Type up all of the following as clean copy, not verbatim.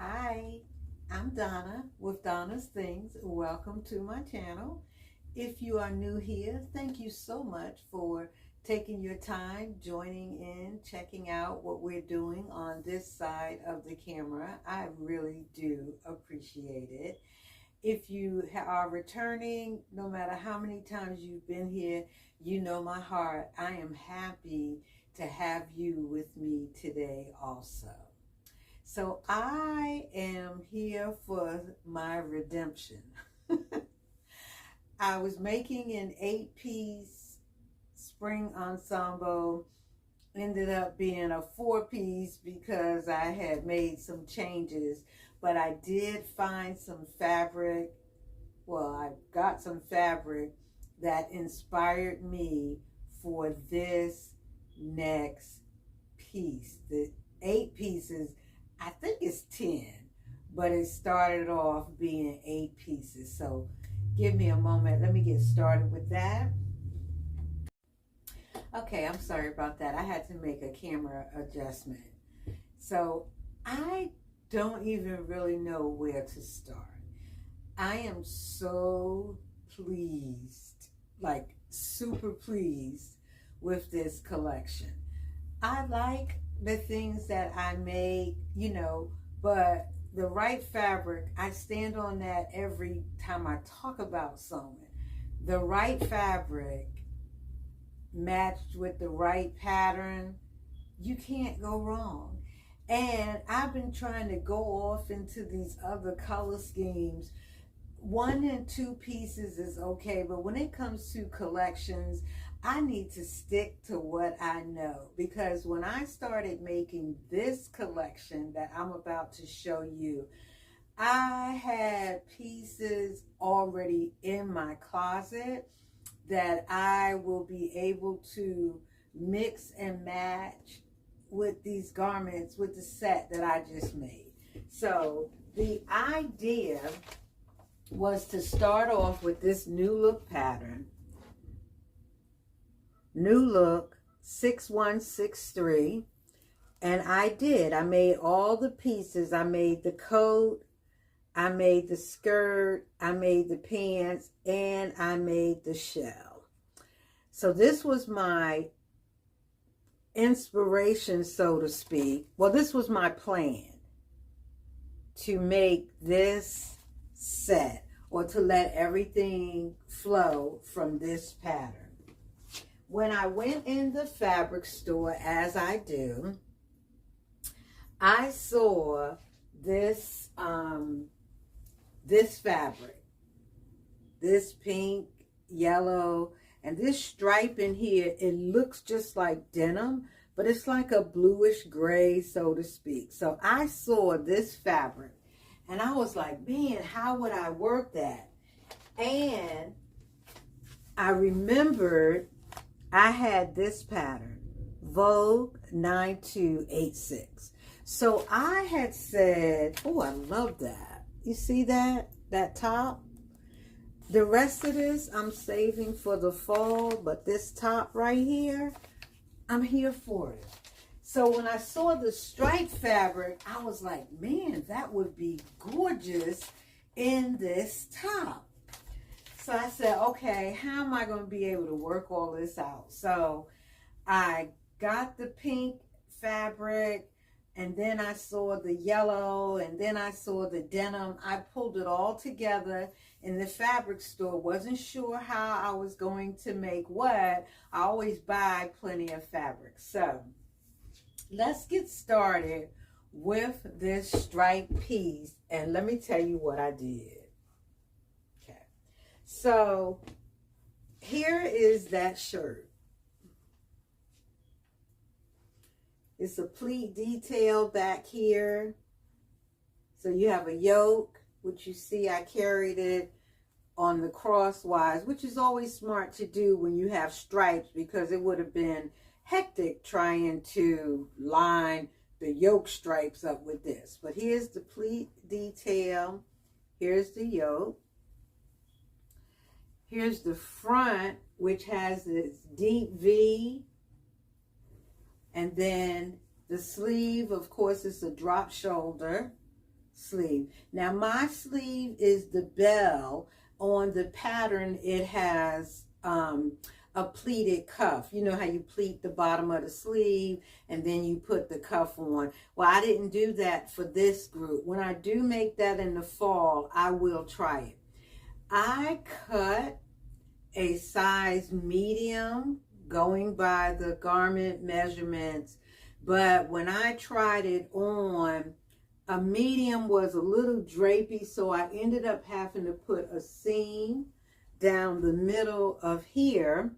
Hi, I'm Donna with Donna's Things. Welcome to my channel. If you are new here, thank you so much for taking your time, joining in, checking out what we're doing on this side of the camera. I really do appreciate it. If you are returning, no matter how many times you've been here, you know my heart. I am happy to have you with me today also. So I am here for my redemption. I was making an 8-piece spring ensemble, ended up being a 4-piece because I had made some changes, but I did find some fabric. Well, I got some fabric that inspired me for this next piece. The 8 pieces, I think it's 10, but it started off being 8 pieces. So give me a moment. Let me get started with that. Okay, I'm sorry about that. I had to make a camera adjustment. So I don't even really know where to start. I am so pleased, like super pleased with this collection. I like the things that I make, but the right fabric, I stand on that every time I talk about sewing. The right fabric matched with the right pattern, you can't go wrong. And I've been trying to go off into these other color schemes. 1 and 2 pieces is okay, but when it comes to collections, I need to stick to what I know, because when I started making this collection that I'm about to show you, I had pieces already in my closet that I will be able to mix and match with these garments, with the set that I just made. So the idea was to start off with this new look pattern. New look 6163, and I made all the pieces. I made the coat, I made the skirt, I made the pants, and I made the shell. So this was my inspiration, so to speak. Well, this was my plan to make this set, or to let everything flow from this pattern. When I went in the fabric store, as I do, I saw this this fabric, this pink, yellow, and this stripe in here. It looks just like denim, but it's like a bluish gray, so to speak. So I saw this fabric and I was like, man, how would I work that? And I remembered I had this pattern, Vogue 9286. So I had said, oh, I love that. You see that? That top? The rest of this I'm saving for the fall, but this top right here, I'm here for it. So when I saw the striped fabric, I was like, man, that would be gorgeous in this top. So I said, okay, how am I going to be able to work all this out? So I got the pink fabric, and then I saw the yellow, and then I saw the denim. I pulled it all together in the fabric store. Wasn't sure how I was going to make what. I always buy plenty of fabric. So let's get started with this striped piece, and let me tell you what I did. Okay, so here is that shirt. It's a pleat detail back here. So you have a yoke, which you see I carried it on the crosswise, which is always smart to do when you have stripes, because it would have been hectic trying to line the yoke stripes up with this. But here's the pleat detail. Here's the yoke. Here's the front, which has this deep V. And then the sleeve, of course, is a drop shoulder. sleeve. Now my sleeve is the bell. On the pattern, it has a pleated cuff. You know how you pleat the bottom of the sleeve and then you put the cuff on. Well, I didn't do that for this group. When I do make that in the fall, I will try it. I cut a size medium going by the garment measurements, but when I tried it on, a medium was a little drapey, so I ended up having to put a seam down the middle of here,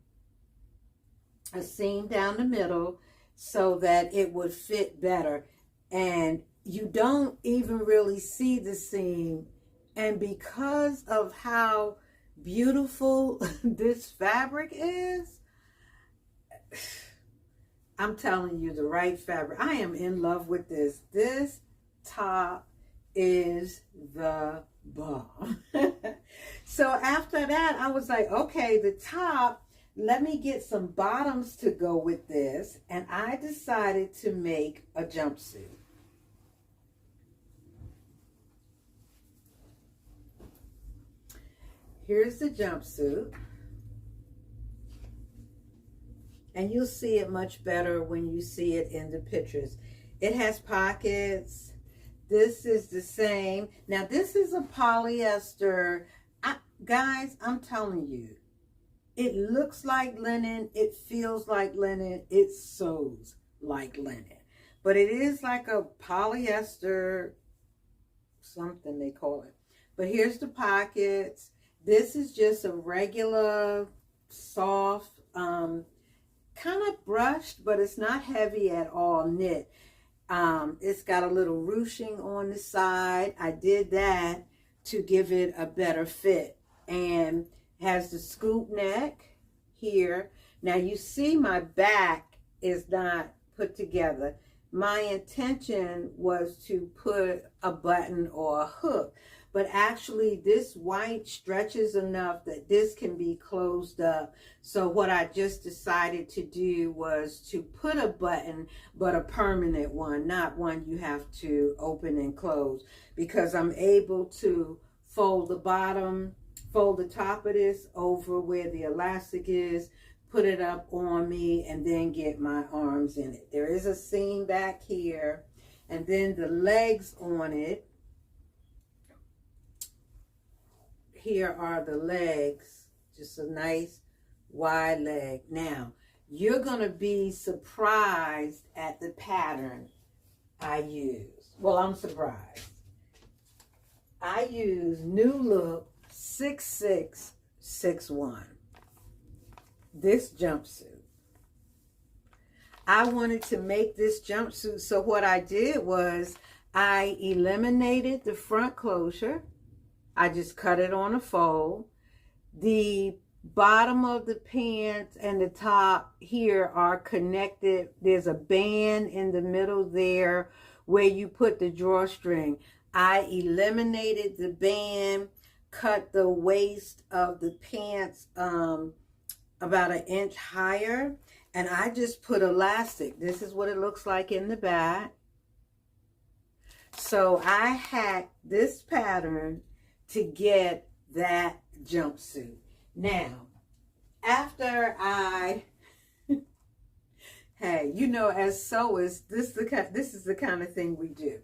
a seam down the middle, so that it would fit better. And you don't even really see the seam. And because of how beautiful this fabric is, I'm telling you, the right fabric. I am in love with this. This top is the bomb. So after that, I was like, okay, the top, let me get some bottoms to go with this. And I decided to make a jumpsuit. Here's the jumpsuit. And you'll see it much better when you see it in the pictures. It has pockets. This is the same. Now, this is a polyester. Guys, I'm telling you, it looks like linen. It feels like linen. It sews like linen. But it is like a polyester, something they call it. But here's the pockets. This is just a regular, soft, kind of brushed, but it's not heavy at all knit. It's got a little ruching on the side. I did that to give it a better fit. And has the scoop neck here. Now you see my back is not put together. My intention was to put a button or a hook, but actually this white stretches enough that this can be closed up. So what I just decided to do was to put a button, but a permanent one, not one you have to open and close, because I'm able to fold the bottom, fold the top of this over where the elastic is, put it up on me, and then get my arms in it. There is a seam back here, and then the legs on it. Here are the legs, just a nice wide leg. Now, you're gonna be surprised at the pattern I use. Well, I'm surprised. I use New Look 6661. This jumpsuit. I wanted to make this jumpsuit, so what I did was I eliminated the front closure. I just cut it on a fold. The bottom of the pants and the top here are connected. There's a band in the middle there where you put the drawstring. I eliminated the band, cut the waist of the pants about 1 inch higher, and I just put elastic. This is what it looks like in the back. So I hacked this pattern to get that jumpsuit. Now, after I, hey, you know, as sewers, this is the kind of thing we do.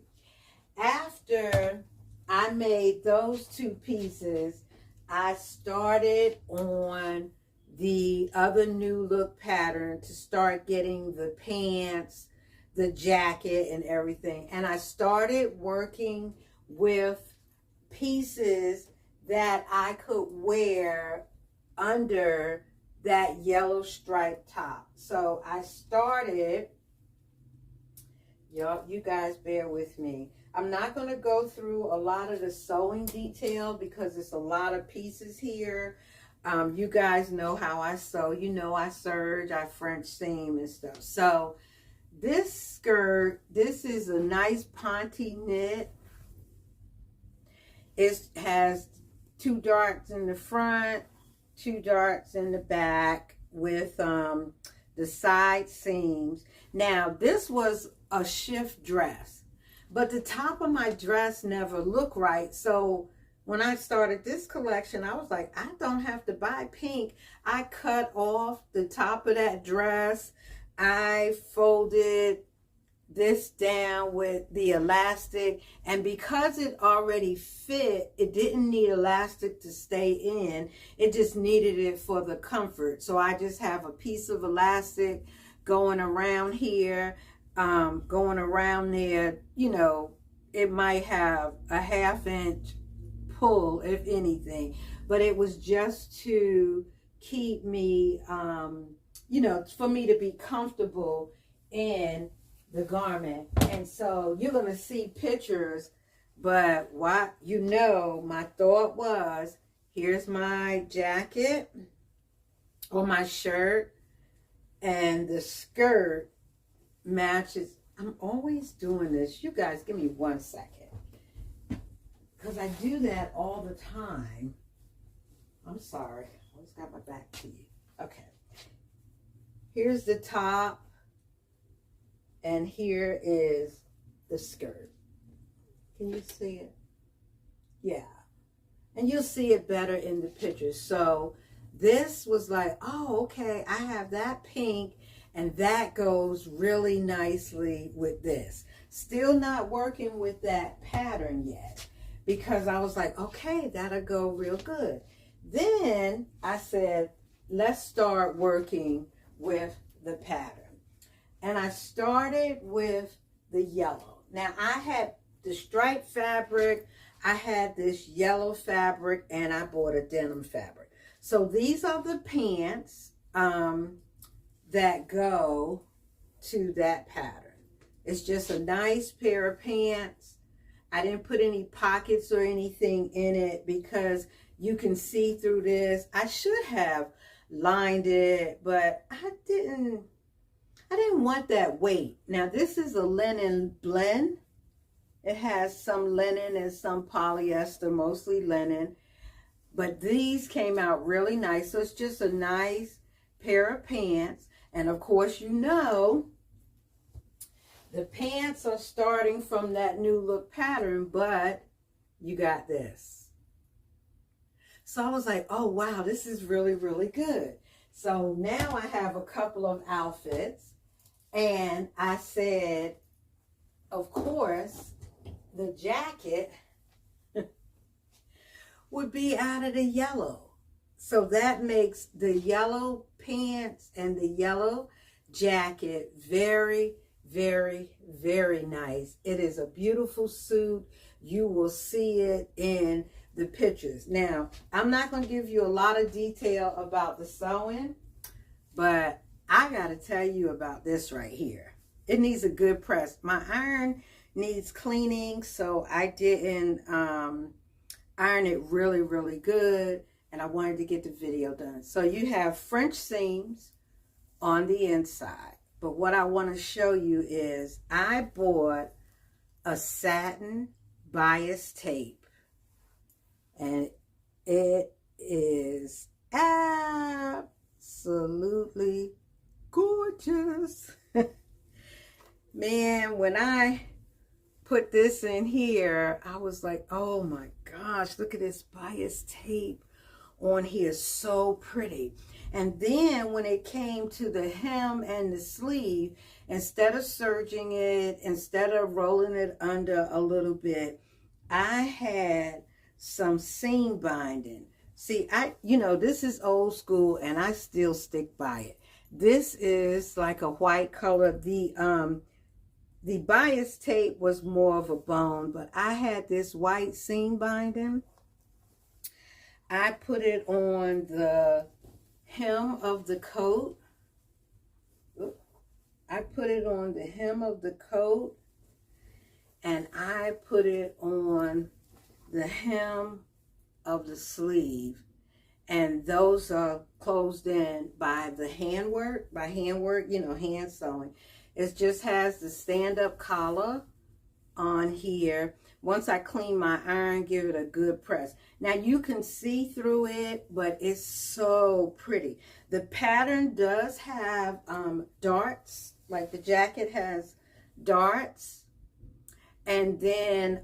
After I made those two pieces, I started on the other New Look pattern to start getting the pants, the jacket, and everything. And I started working with pieces that I could wear under that yellow striped top. So I started, y'all, you guys bear with me. I'm not going to go through a lot of the sewing detail because it's a lot of pieces here. You guys know how I sew. You know I serge, I French seam and stuff. So this skirt, this is a nice ponte knit. It has 2 darts in the front, 2 darts in the back with the side seams. Now, this was a shift dress, but the top of my dress never looked right. So when I started this collection, I was like, I don't have to buy pink. I cut off the top of that dress. I folded this down with the elastic, and because it already fit, it didn't need elastic to stay in. It just needed it for the comfort. So I just have a piece of elastic going around here, going around there. You know, it might have a 1/2 inch pull, if anything, but it was just to keep me, you know, for me to be comfortable in the garment. And so you're going to see pictures, but what, you know, my thought was, here's my jacket or my shirt, and the skirt matches. I'm always doing this. You guys, give me 1 second, because I do that all the time. I'm sorry. I always got my back to you. Okay. Here's the top. And here is the skirt. Can you see it? Yeah. And you'll see it better in the picture. So this was like, oh, okay, I have that pink, and that goes really nicely with this. Still not working with that pattern yet, because I was like, okay, that'll go real good. Then I said, let's start working with the pattern. And I started with the yellow. Now I had the striped fabric, I had this yellow fabric, and I bought a denim fabric. So these are the pants that go to that pattern. It's just a nice pair of pants. I didn't put any pockets or anything in it because you can see through this. I should have lined it, but I didn't want that weight. Now this is a linen blend. It has some linen and some polyester, mostly linen. But these came out really nice. So it's just a nice pair of pants. And of course, you know, the pants are starting from that new look pattern, but you got this. So I was like, oh wow, this is really, really good. So now I have a couple of outfits. And I said, of course, the jacket would be out of the yellow. So that makes the yellow pants and the yellow jacket very, very, very nice. It is a beautiful suit. You will see it in the pictures. Now, I'm not going to give you a lot of detail about the sewing, but I got to tell you about this right here. It needs a good press. My iron needs cleaning, so I didn't iron it really, really good, and I wanted to get the video done. So you have French seams on the inside, but what I want to show you is I bought a satin bias tape, and it is absolutely gorgeous. Man, when I put this in here, I was like, oh my gosh, look at this bias tape on here, so pretty. And then when it came to the hem and the sleeve, instead of serging it, instead of rolling it under a little bit, I had some seam binding. See, you know, this is old school and I still stick by it. This is like a white color. The bias tape was more of a bone, but I had this white seam binding. I put it on the hem of the coat. I put it on the hem of the coat, and I put it on the hem of the sleeve. And those are closed in by the handwork, you know, hand sewing. It just has the stand-up collar on here. Once I clean my iron, give it a good press. Now you can see through it, but it's so pretty. The pattern does have darts, like the jacket has darts. And then,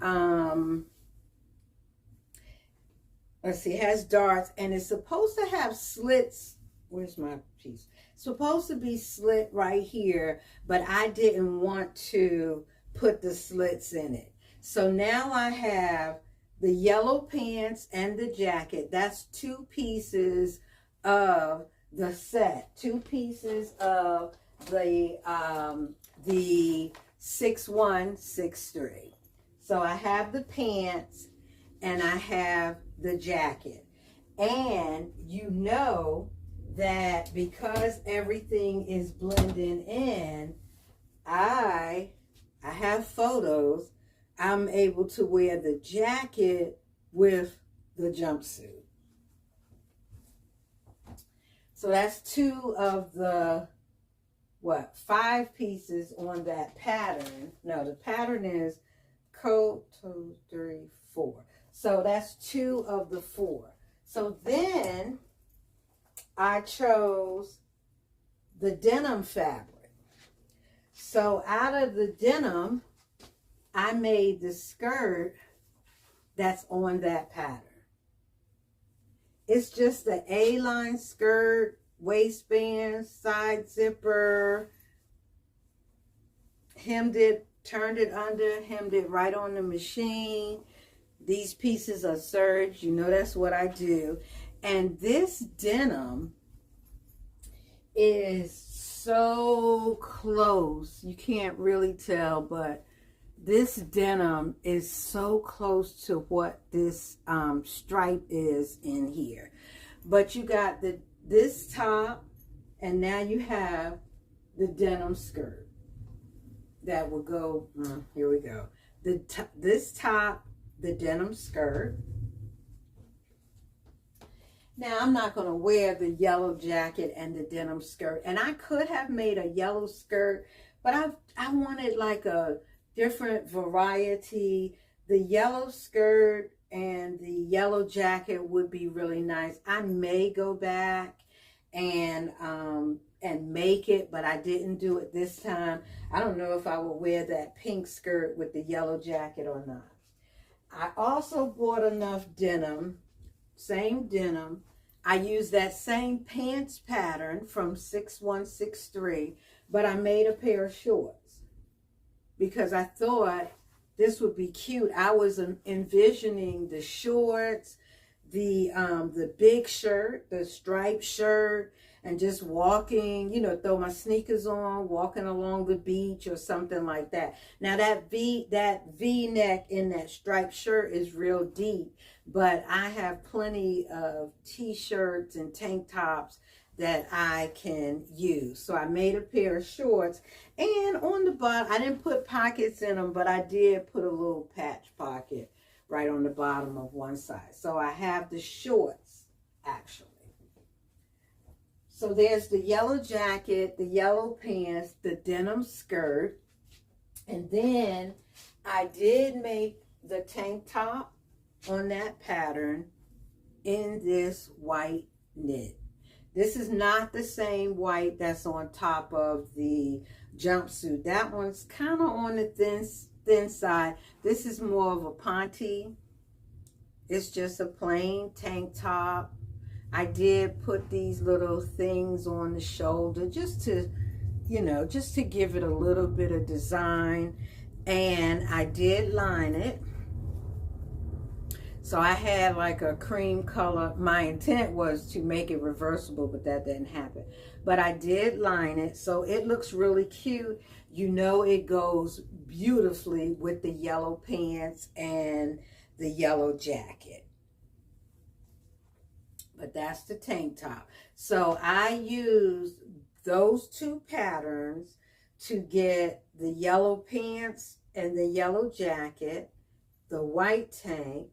let's see, it has darts, and it's supposed to have slits. Where's my piece? It's supposed to be slit right here, but I didn't want to put the slits in it. So now I have the yellow pants and the jacket. That's 2 pieces of the set. 2 pieces of the 6163. So I have the pants and I have the jacket. And you know that because everything is blending in, I have photos. I'm able to wear the jacket with the jumpsuit. So that's 2 of the, 5 pieces on that pattern. No, the pattern is coat 2, 3, 4. So that's 2 of the 4. So then I chose the denim fabric. So out of the denim, I made the skirt that's on that pattern. It's just the A-line skirt, waistband, side zipper, hemmed it, turned it under, hemmed it right on the machine. These pieces are serged, you know that's what I do. And this denim is so close, you can't really tell, but this denim is so close to what this stripe is in here. But you got this top, and now you have the denim skirt that will go, here we go. This top, the denim skirt. Now I'm not going to wear the yellow jacket and the denim skirt, and I could have made a yellow skirt, but I wanted like a different variety. The yellow skirt and the yellow jacket would be really nice. I may go back and make it, but I didn't do it this time. I don't know if I will wear that pink skirt with the yellow jacket or not. I also bought enough denim, same denim. I used that same pants pattern from 6163, but I made a pair of shorts because I thought this would be cute. I was envisioning the shorts, the big shirt, the striped shirt, and just walking, you know, throw my sneakers on, walking along the beach or something like that. Now that V-neck in that striped shirt is real deep, but I have plenty of t-shirts and tank tops that I can use. So I made a pair of shorts, and on the bottom, I didn't put pockets in them, but I did put a little patch pocket right on the bottom of one side. So I have the shorts, actually. So there's the yellow jacket, the yellow pants, the denim skirt, and then I did make the tank top on that pattern in this white knit. This is not the same white that's on top of the jumpsuit. That one's kind of on the thin side. This is more of a ponte. It's just a plain tank top. I did put these little things on the shoulder just to, you know, just to give it a little bit of design. And I did line it. So I had like a cream color. My intent was to make it reversible, but that didn't happen. But I did line it, so it looks really cute. You know, it goes beautifully with the yellow pants and the yellow jacket. But that's the tank top. So I used those 2 patterns to get the yellow pants and the yellow jacket, the white tank,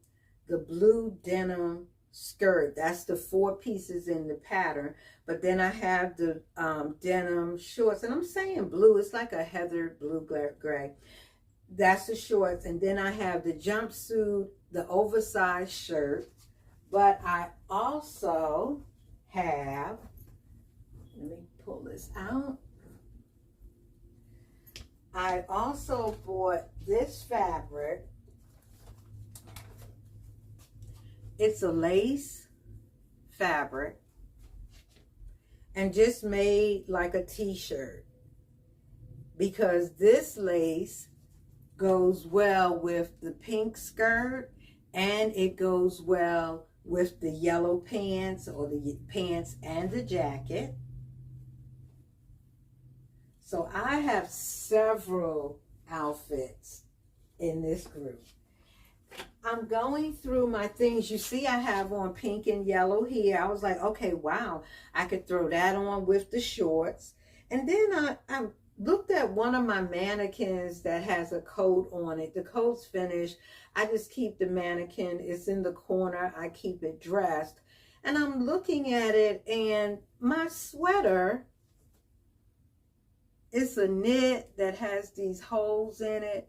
the blue denim skirt. That's the 4 pieces in the pattern. But then I have the denim shorts, and I'm saying blue, it's like a heather blue gray. That's the shorts. And then I have the jumpsuit, the oversized shirt. But I also have, let me pull this out. I also bought this fabric. It's a lace fabric and just made like a t-shirt, because this lace goes well with the pink skirt and it goes well with the yellow pants, or the pants and the jacket. So I have several outfits in this group. I'm going through my things. You see I have on pink and yellow here. I was like, okay, wow, I could throw that on with the shorts. And then I looked at one of my mannequins that has a coat on it. The coat's finished. I just keep the mannequin. It's in the corner. I keep it dressed. And I'm looking at it, and my sweater, it's a knit that has these holes in it.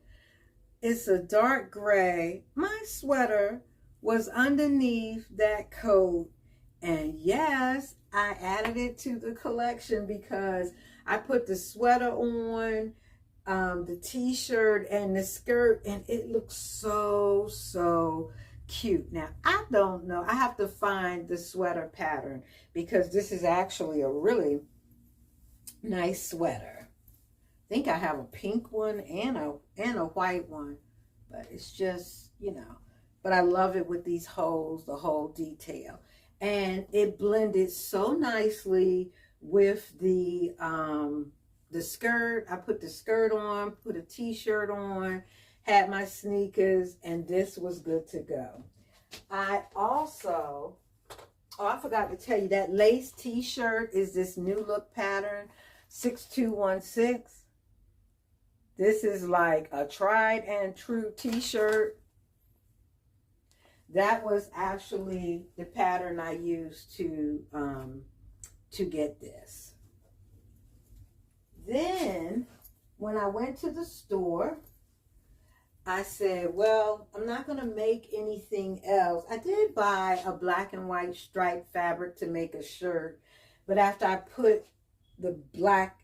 It's a dark gray. My sweater was underneath that coat. And yes, I added it to the collection because I put the sweater on, the t-shirt and the skirt, and it looks so, so cute. Now, I don't know. I have to find the sweater pattern because this is actually a really nice sweater. I think I have a pink one and a white one, but it's just, you know, but I love it with these holes, the whole detail. And it blended so nicely with the skirt. I put the skirt on, put a t-shirt on, had my sneakers, and this was good to go. I also, oh, I forgot to tell you, that lace t-shirt is this new look pattern, 6216. This is like a tried and true t-shirt. That was actually the pattern I used to get this. Then when I went to the store, I said, well, I'm not going to make anything else. I did buy a black and white striped fabric to make a shirt, but after I put the black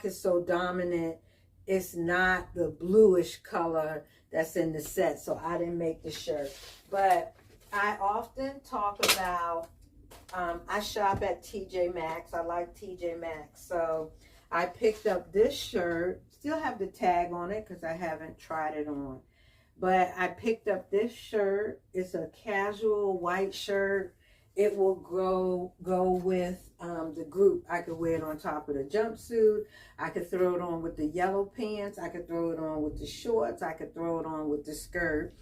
is so dominant, it's not the bluish color that's in the set, so I didn't make the shirt. But I often talk about, I shop at TJ Maxx. I like TJ Maxx. So I picked up this shirt. Still have the tag on it because I haven't tried it on. But I picked up this shirt. It's a casual white shirt. It will go with the group. I could wear it on top of the jumpsuit. I could throw it on with the yellow pants. I could throw it on with the shorts. I could throw it on with the skirt.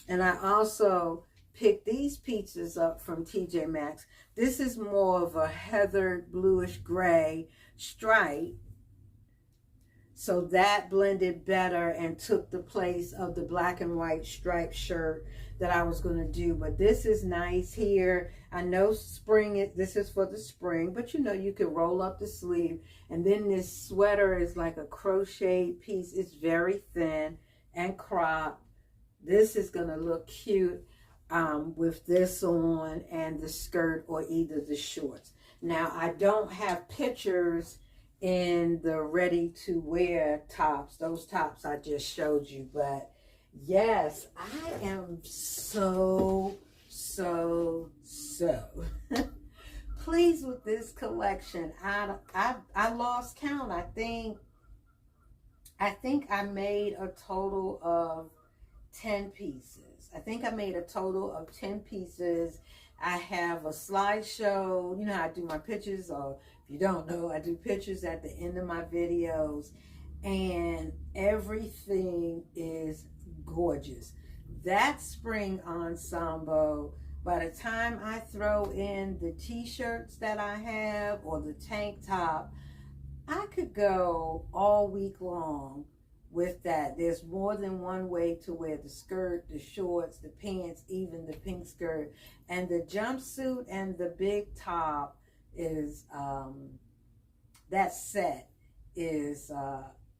And I also picked these pieces up from TJ Maxx. This is more of a heathered bluish gray stripe. So that blended better and took the place of the black and white striped shirt that I was going to do. But this is nice here. I know spring, this is for the spring, but you know, you can roll up the sleeve. And then this sweater is like a crocheted piece. It's very thin and cropped. This is going to look cute with this on and the skirt or either the shorts. Now, I don't have pictures in the ready to wear tops, those tops I just showed you, but yes, I am so pleased with this collection. I lost count. I think I made a total of 10 pieces. I think I made a total of 10 pieces. I have a slideshow. You know how I do my pictures, or if you don't know, I do pictures at the end of my videos, and everything is gorgeous. That spring ensemble, by the time I throw in the t-shirts that I have or the tank top, I could go all week long with that. There's more than one way to wear the skirt, the shorts, the pants, even the pink skirt. And the jumpsuit and the big top is, that set is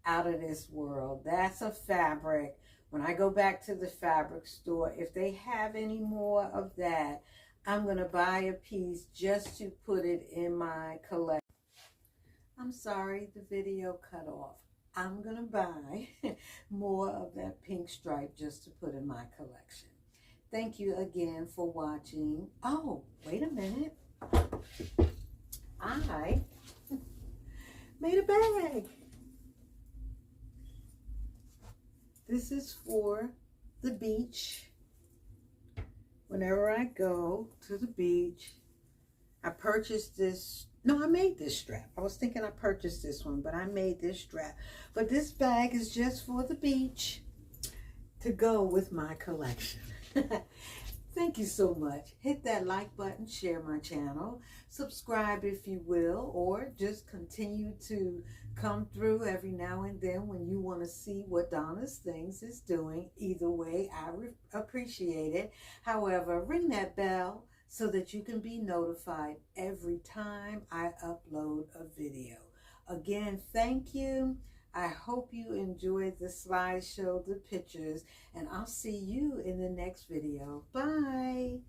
out of this world. That's a fabric. When I go back to the fabric store, if they have any more of that, I'm going to buy a piece just to put it in my collection. I'm sorry, the video cut off. I'm going to buy more of that pink stripe just to put in my collection. Thank you again for watching. Oh, wait a minute. I made a bag. This is for the beach. Whenever I go to the beach, I purchased this. No, I made this strap. I was thinking I purchased this one, but I made this strap. But this bag is just for the beach to go with my collection. Thank you so much. Hit that like button, share my channel, subscribe if you will, or just continue to come through every now and then when you want to see what Donna's Things is doing. Either way, I appreciate it. However, ring that bell so that you can be notified every time I upload a video. Again, thank you. I hope you enjoyed the slideshow, the pictures, and I'll see you in the next video. Bye.